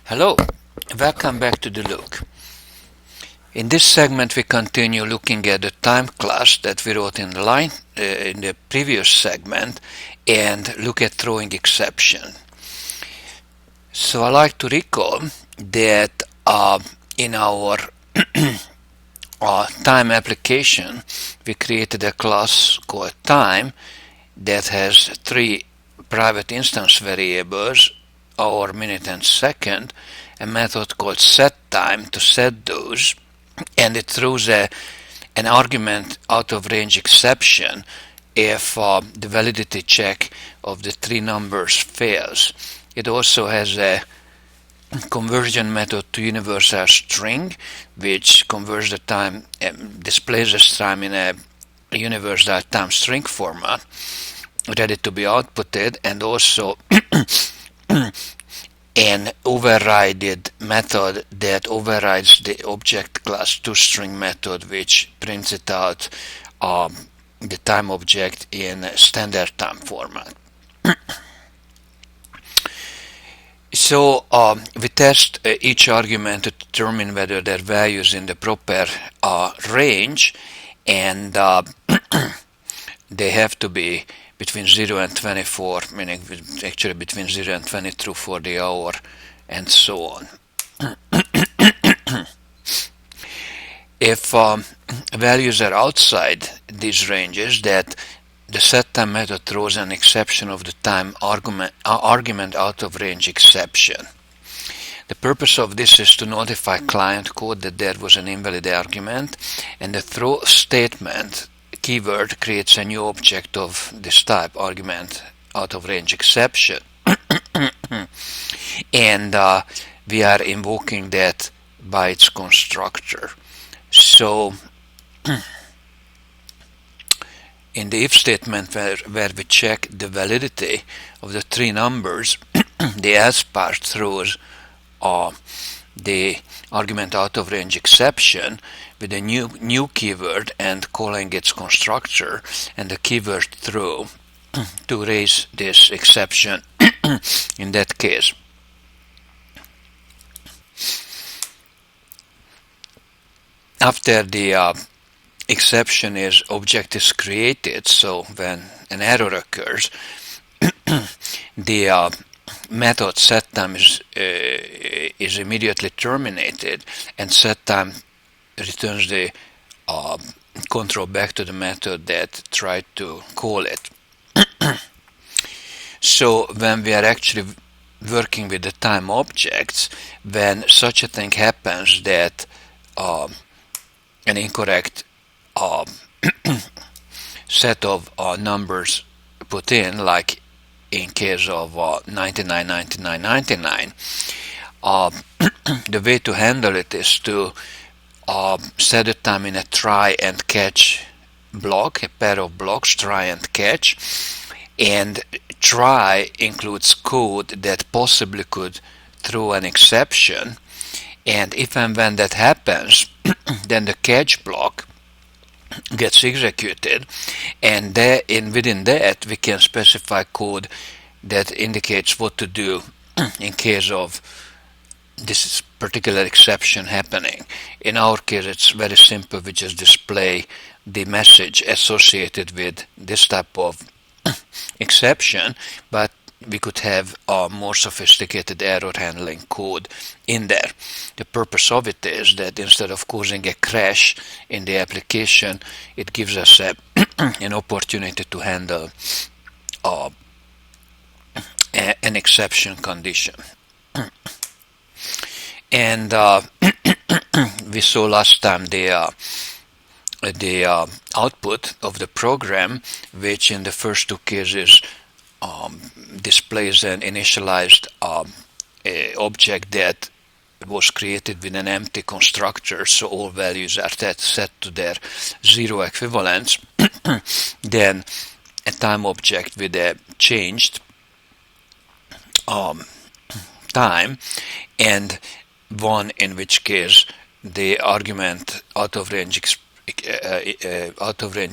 Hello, welcome back to the LOOC. In this segment we continue looking at the time class that we wrote in the previous segment and look at throwing exception. So I like to recall that in our time application we created a class called time that has three private instance variables, hour, minute and second, a method called setTime to set those, and it throws an argument out of range exception if the validity check of the three numbers fails. It also has a conversion method to universal string, which converts the time, displays the time in a universal time string format, ready to be outputted, and also an overrided method that overrides the object class toString method, which prints it out the time object in standard time format. So we test each argument to determine whether their value is in the proper range, and they have to be between 0 and 24, meaning actually between 0 and 22 for the hour, and so on. If values are outside these ranges, that the setTime method throws an exception of the time argument out of range exception. The purpose of this is to notify client code that there was an invalid argument, and the throw statement keyword creates a new object of this type, argument out of range exception. And we are invoking that by its constructor. So in the if statement where we check the validity of the three numbers, the else part throws the argument out of range exception with a new keyword and calling its constructor and the keyword throw to raise this exception in that case. After the exception object is created, so when an error occurs, the method setTime is immediately terminated, and setTime returns the control back to the method that tried to call it. So when we are actually working with the time objects, when such a thing happens that an incorrect set of numbers put in, like in case of 99, 99, 99, the way to handle it is to set the time in a try and catch block, a pair of blocks, try and catch, and try includes code that possibly could throw an exception, and if and when that happens, then the catch block gets executed, and within that we can specify code that indicates what to do in case of this particular exception happening. In our case it's very simple, we just display the message associated with this type of exception, but we could have a more sophisticated error handling code in there. The purpose of it is that instead of causing a crash in the application, it gives us an opportunity to handle an exception condition. And we saw last time the output of the program, which in the first two cases displays an initialized object that was created with an empty constructor, so all values are set to their zero equivalents. Then a time object with a changed time, and one in which case the argument out of range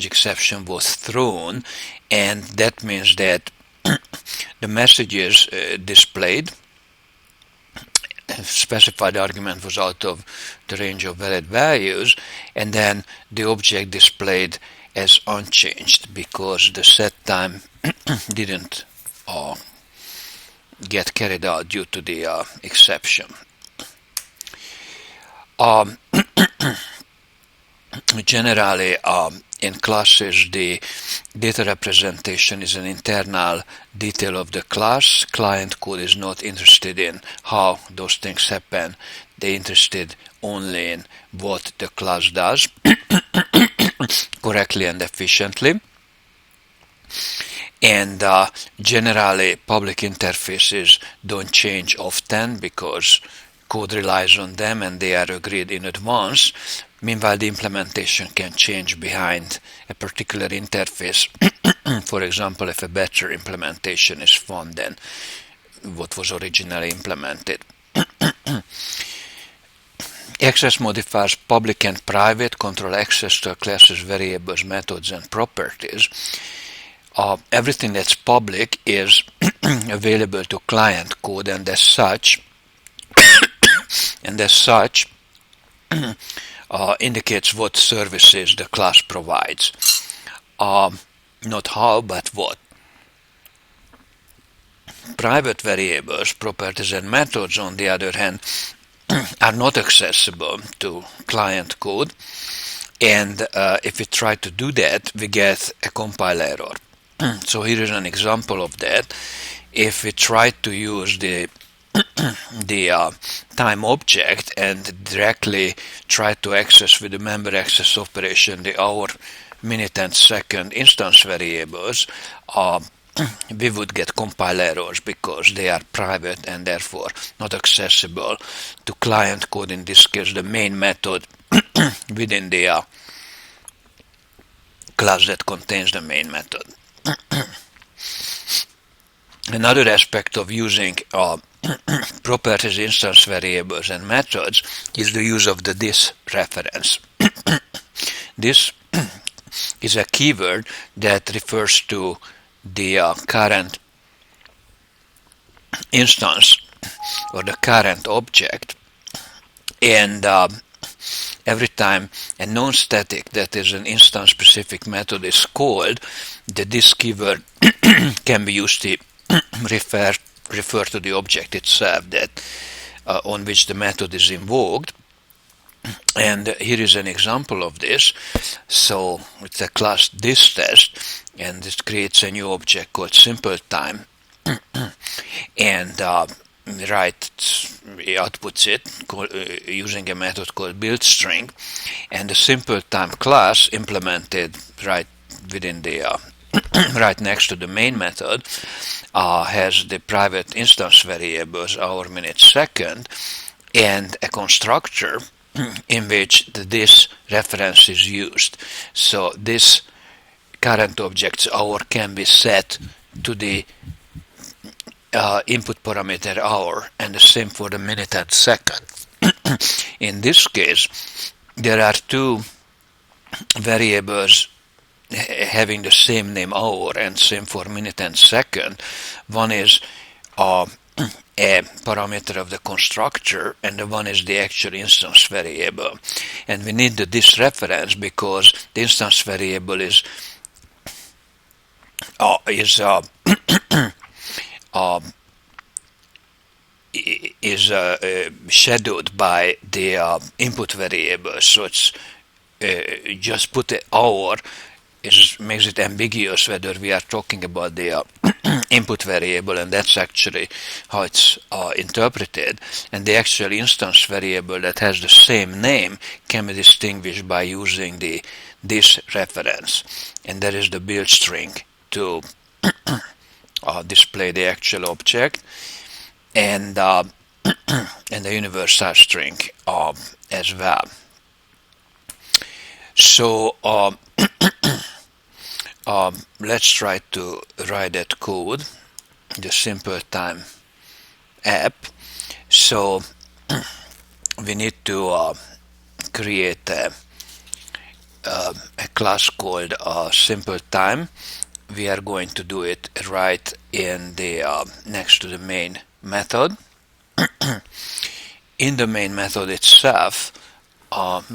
exception was thrown, and that means that the message is displayed specified argument was out of the range of valid values, and then the object displayed as unchanged because the set time didn't get carried out due to the exception. Generally, in classes, the data representation is an internal detail of the class. Client code is not interested in how those things happen. They're interested only in what the class does correctly and efficiently. And generally, public interfaces don't change often because code relies on them and they are agreed in advance. Meanwhile, the implementation can change behind a particular interface. For example, if a better implementation is found than what was originally implemented. Access modifiers public and private control access to a class's variables, methods, and properties. Everything that's public is available to client code, and as such, indicates what services the class provides. Not how, but what. Private variables, properties, and methods, on the other hand, are not accessible to client code, and if we try to do that, we get a compile error. So here is an example of that. If we try to use the time object and directly try to access with the member access operation the hour, minute, and second instance variables, we would get compile errors because they are private and therefore not accessible to client code, in this case the main method within the class that contains the main method. Another aspect of using properties, instance variables, and methods is the use of the this reference. This is a keyword that refers to the current instance or the current object, and every time a non-static, that is an instance-specific method, is called, the this keyword can be used to refer to the object itself that on which the method is invoked. And here is an example of this. So it's a class this test, and it creates a new object called simple time, and outputs it using a method called build string, and the simple time class implemented right within the right next to the main method has the private instance variables hour, minute, second, and a constructor in which this reference is used. So this current object's hour can be set to the input parameter hour, and the same for the minute and second. In this case, there are two variables having the same name hour, and same for minute and second. One is a parameter of the constructor, and the one is the actual instance variable. And we need this reference because the instance variable is shadowed by the input variable. So it's just put the hour makes it ambiguous whether we are talking about the input variable, and that's actually how it's interpreted. And the actual instance variable that has the same name can be distinguished by using the this reference, and that is the build string to display the actual object, and the universal string as well. So let's try to write that code, the simple time app. So we need to create a class called simple time. We are going to do it right in the next to the main method. in the main method itself,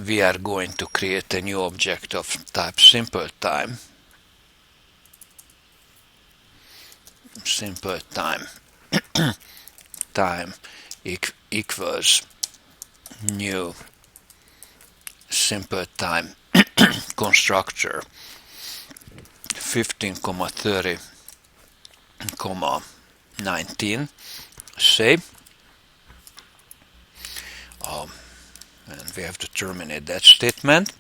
we are going to create a new object of type simple time. Simple time equals new simple time constructor 15,30,19, say, and we have to terminate that statement.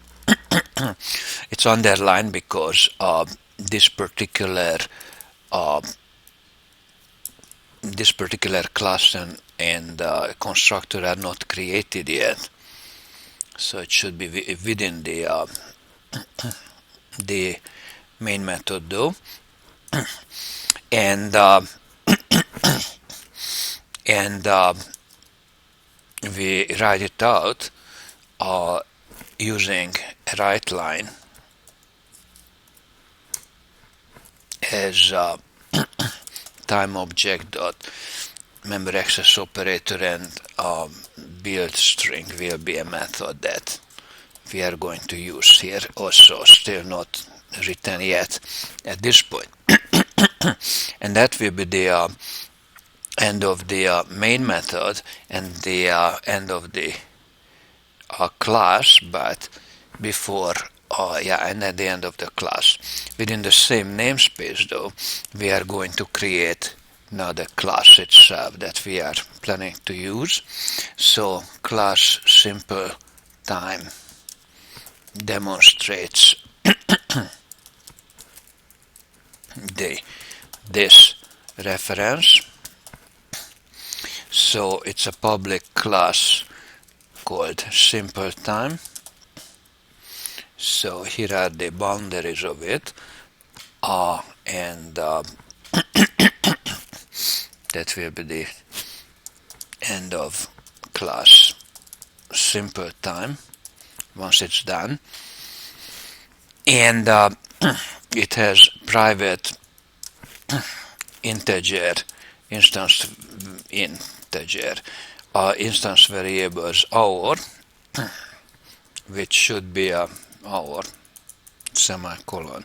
It's underlined because this particular class and constructor are not created yet, so it should be within the main method though, and we write it out using a write line as time object dot member access operator, and build string will be a method that we are going to use here, also still not written yet at this point. And that will be the end of the main method and the end of the class, but before and at the end of the class. Within the same namespace though, we are going to create now the class itself that we are planning to use. So class simple time demonstrates this reference. So it's a public class called simple time. So here are the boundaries of it, and that will be the end of class simple time once it's done. And it has private integer instance variables hour, which should be a hour semicolon,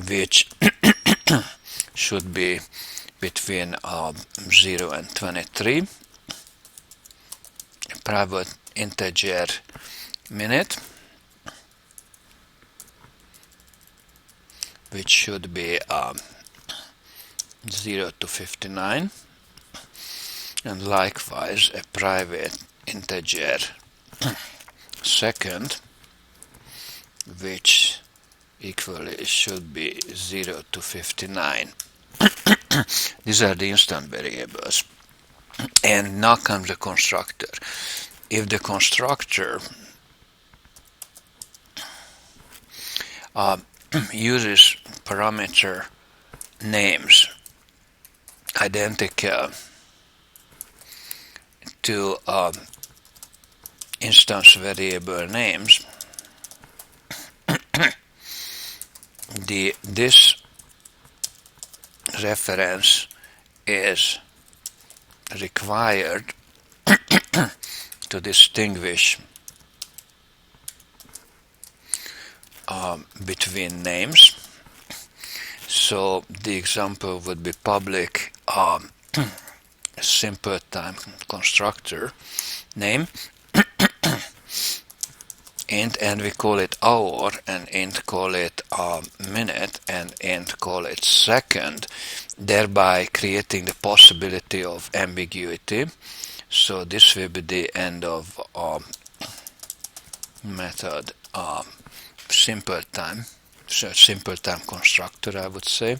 which should be between 0 and 23, private integer minute, which should be 0 to 59, and likewise a private integer second, which equally should be 0 to 59. These are the instant variables. And now comes the constructor. If the constructor uses parameter names identical to instance variable names, this reference is required to distinguish between names. So the example would be public simple time constructor name, and we call it hour, and int call it minute, and int call it second, thereby creating the possibility of ambiguity. So this will be the end of method simple time, so simple time constructor, I would say.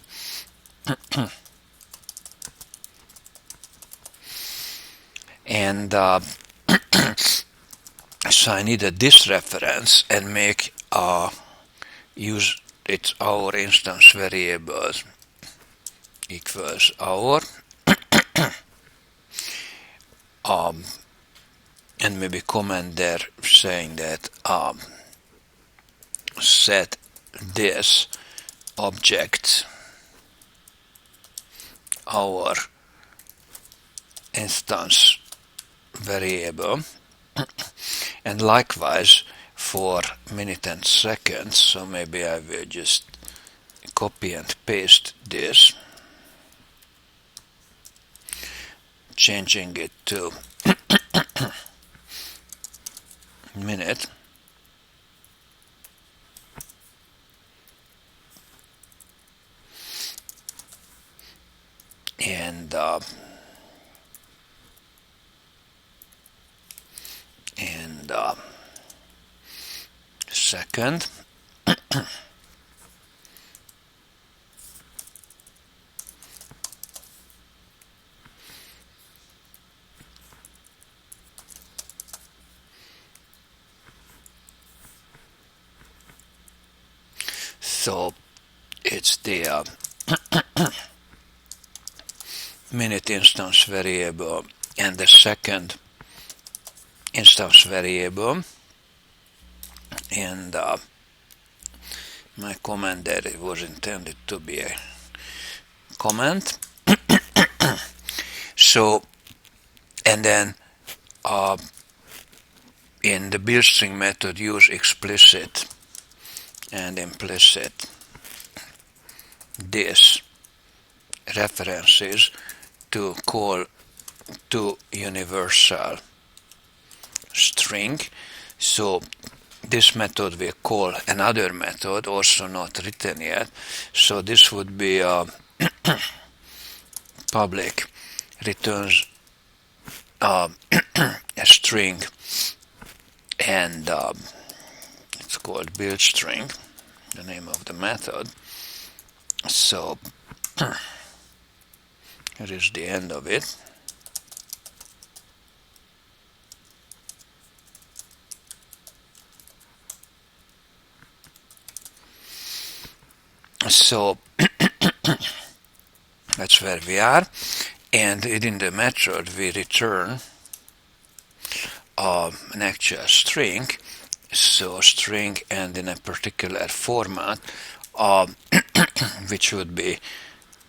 And so I needed this reference and make use its hour instance variables equals hour, and maybe comment there saying that set this object hour instance variable, and likewise for minute and seconds. So maybe I will just copy and paste this, changing it to minute, and second. So it's the minute instance variable and the second instance variable, and my comment there, it was intended to be a comment. So, and then in the build string method, use explicit and implicit this references to call to universal string. So this method will call another method also not written yet. So this would be public returns a string, and it's called build string, the name of the method. So here is the end of it. So that's where we are, and in the method we return an actual string, so string and in a particular format, which would be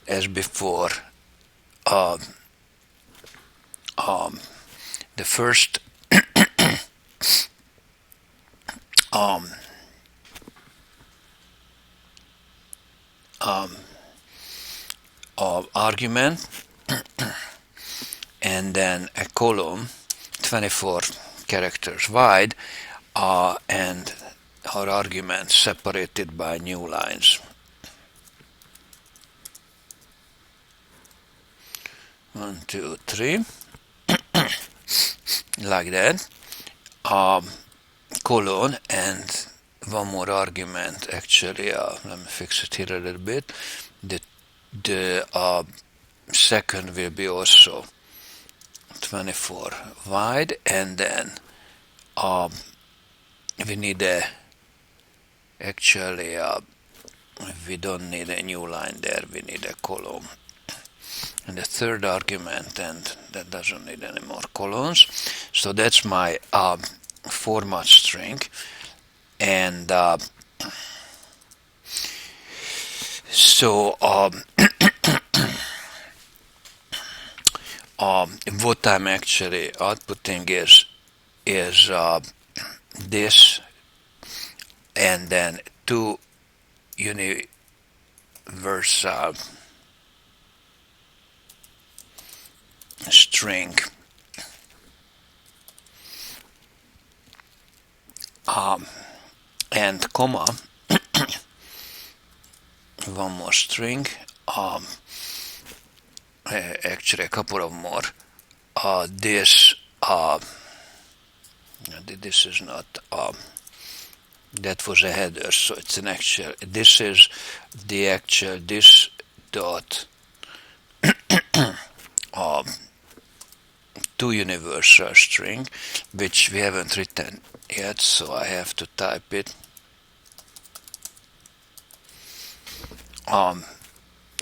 as before the first argument, and then a column 24 characters wide, and our argument separated by new lines. 1, 2, 3, like that, colon, and one more argument. Actually, let me fix it here a little bit. The second will be also 24 wide, and then we need we don't need a new line there, we need a column. And the third argument, and that doesn't need any more columns. So that's my format string, and so what I'm actually outputting is this, and then two universal string and comma one more string, actually a couple of more, this is not that was a header, so it's an actual, this is the actual this dot to universal string, which we haven't written yet, so I have to type it.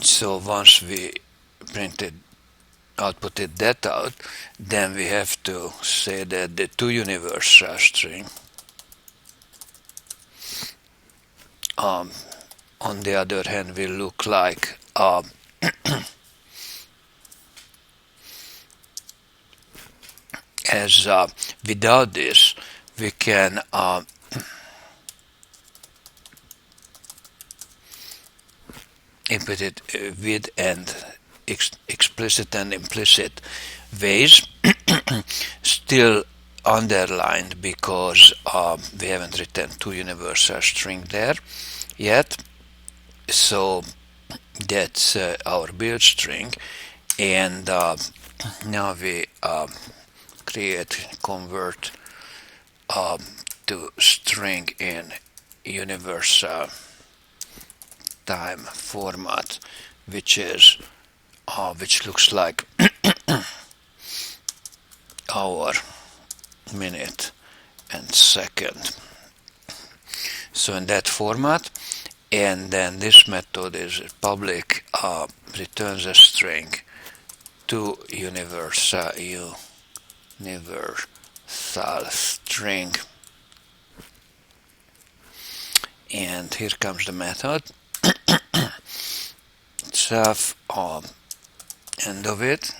So once we outputted that out, then we have to say that the to universal string on the other hand will look like as without this we can input it with and explicit and implicit ways, still underlined because we haven't written two universal string there yet. So that's our build string, and now we convert to string in universal time format, which looks like hour, minute, and second. So in that format, and then this method is public returns a string to universal string, and here comes the method itself, end of it,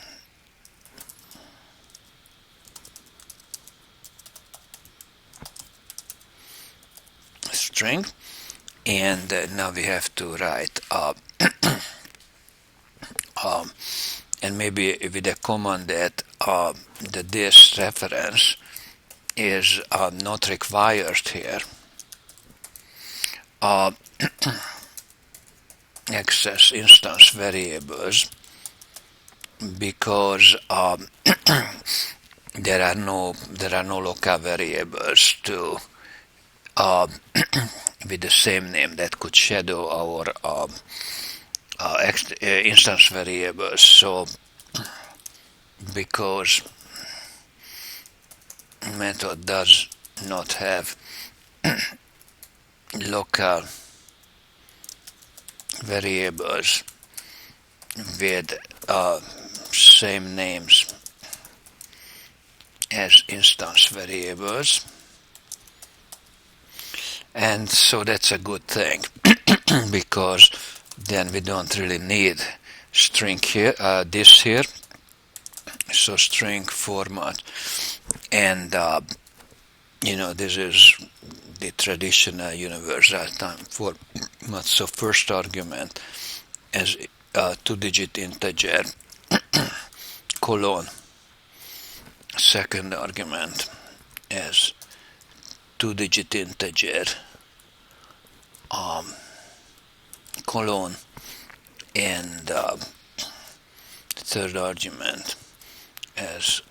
string, and now we have to write and maybe with a command that this reference is not required here. Access instance variables, because there are no local variables to with the same name that could shadow our instance variables. So because method does not have local variables with same names as instance variables, and so that's a good thing because then we don't really need string here, this here. So string format, and this is the traditional universal time format. So first argument as two-digit integer colon, second argument as two-digit integer colon, and third argument as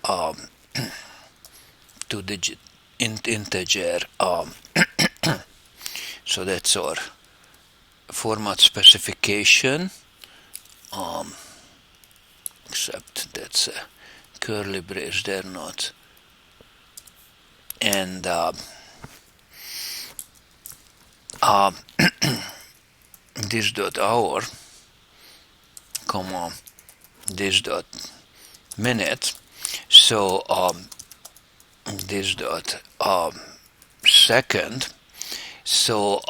two-digit integer. So that's our format specification, except that's a curly brace there, not, and this dot hour, comma, this dot minute. So this dot second. So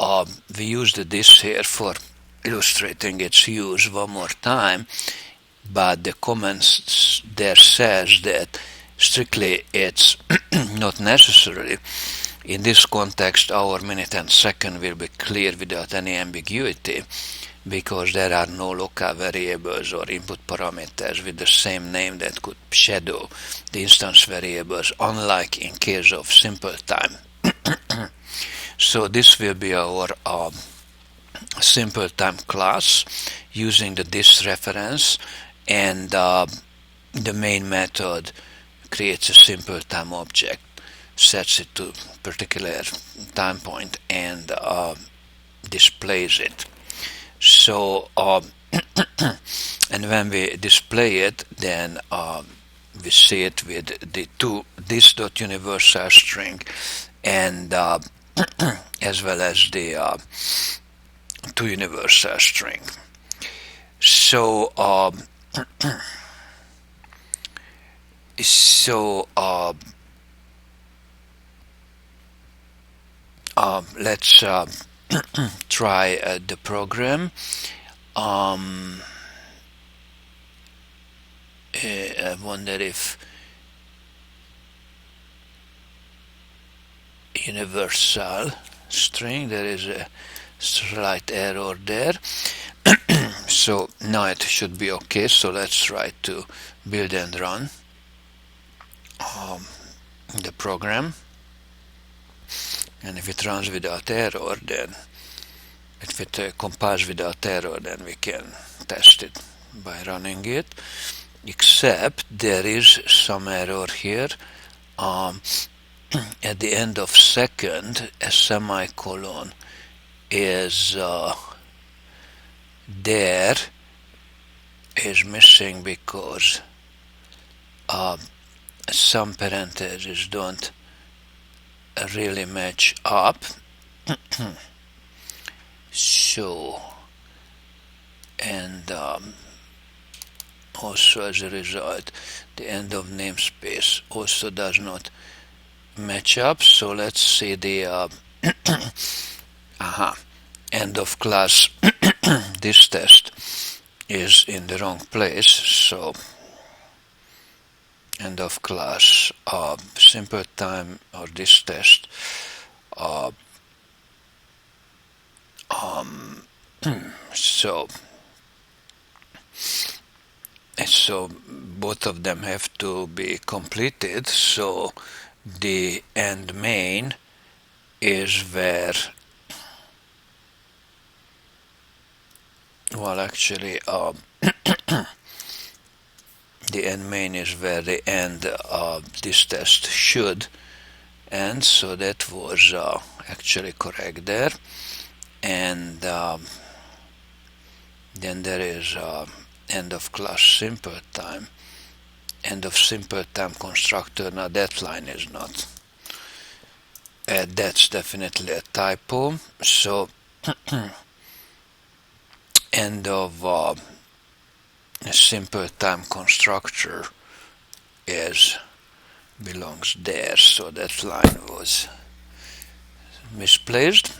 we used this here for illustrating its use one more time, but the comments there says that strictly it's not necessary. In this context, hour, minute, and second will be clear without any ambiguity, because there are no local variables or input parameters with the same name that could shadow the instance variables, unlike in case of simple time. So this will be our simple time class using the this reference, and the main method creates a simple time object, sets it to particular time point, and displays it. So and when we display it, then we see it with the this dot universal string, and as well as the two universal string. So let's try the program. I wonder if universal string. There is a slight error there. So now it should be okay. So let's try to build and run the program, and if it runs without error, then if it compiles without error, then we can test it by running it. Except there is some error here. At the end of second, a semicolon is there is missing because some parentheses don't really match up. So, and also as a result, the end of namespace also does not match up. So let's see the end of class. This test is in the wrong place. So end of class simple time, or this test so both of them have to be completed. So the end main is where, well, actually the end main is where the end of this test should end. So that was actually correct there. And then there is end of class simple time, end of simple time constructor. Now that line is not, that's definitely a typo. So end of a simple time constructor belongs there. So that line was misplaced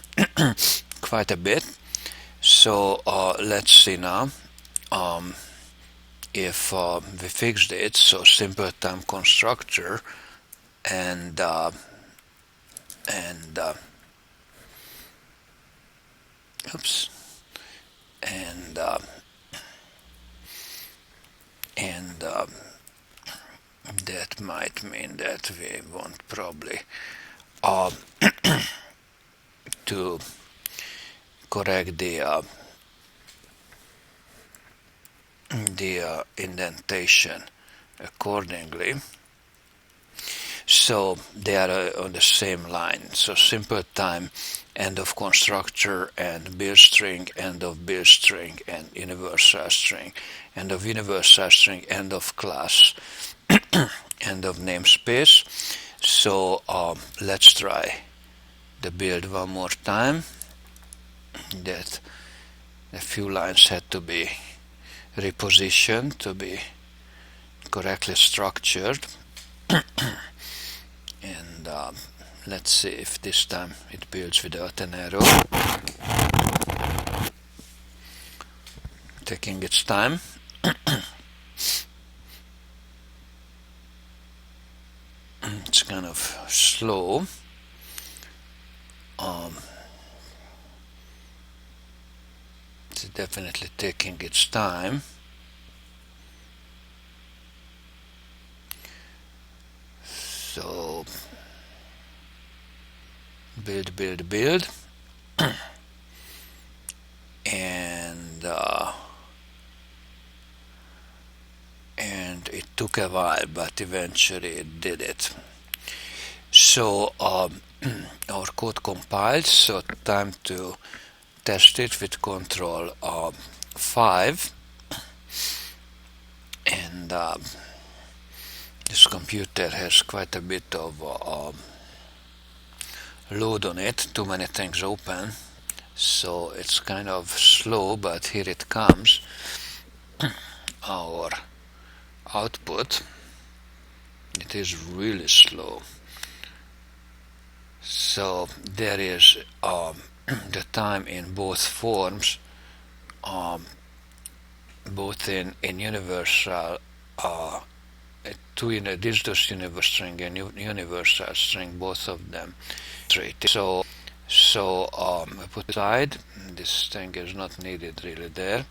quite a bit. So let's see now if we fixed it. So simple time constructor and oops, and that might mean that we want probably to correct the indentation accordingly. So they are on the same line. So simple time, end of constructor, and build string, end of build string, and universal string, end of universal string, end of class, end of namespace. So let's try the build one more time. That a few lines had to be repositioned to be correctly structured. And let's see if this time it builds without an error. Taking its time. It's kind of slow. It's definitely taking its time. So build and it took a while, but eventually it did it. So our code compiled. So time to test it with Control 5, and this computer has quite a bit of load on it, too many things open, so it's kind of slow, but here it comes, our output. It is really slow. So there is the time in both forms, both in universal this universal string and universal string, both of them treated. We put aside. This string is not needed really there.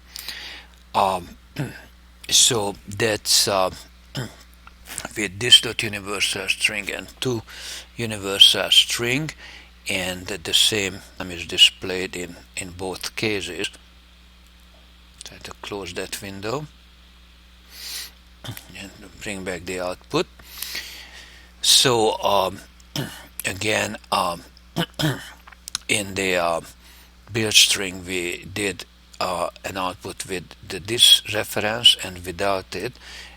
So that's with this dot universal string and two universal string, and the same is displayed in both cases. Try to close that window and bring back the output. So again, in the build string we did an output with this reference and without it,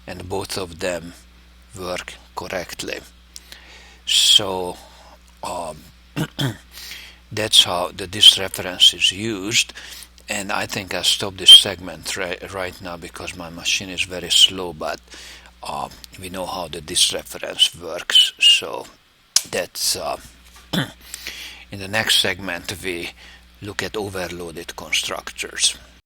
and both of them work correctly. So that's how this reference is used. And I think I'll stop this segment right now because my machine is very slow, but we know how this reference works. So that's in the next segment we look at overloaded constructors.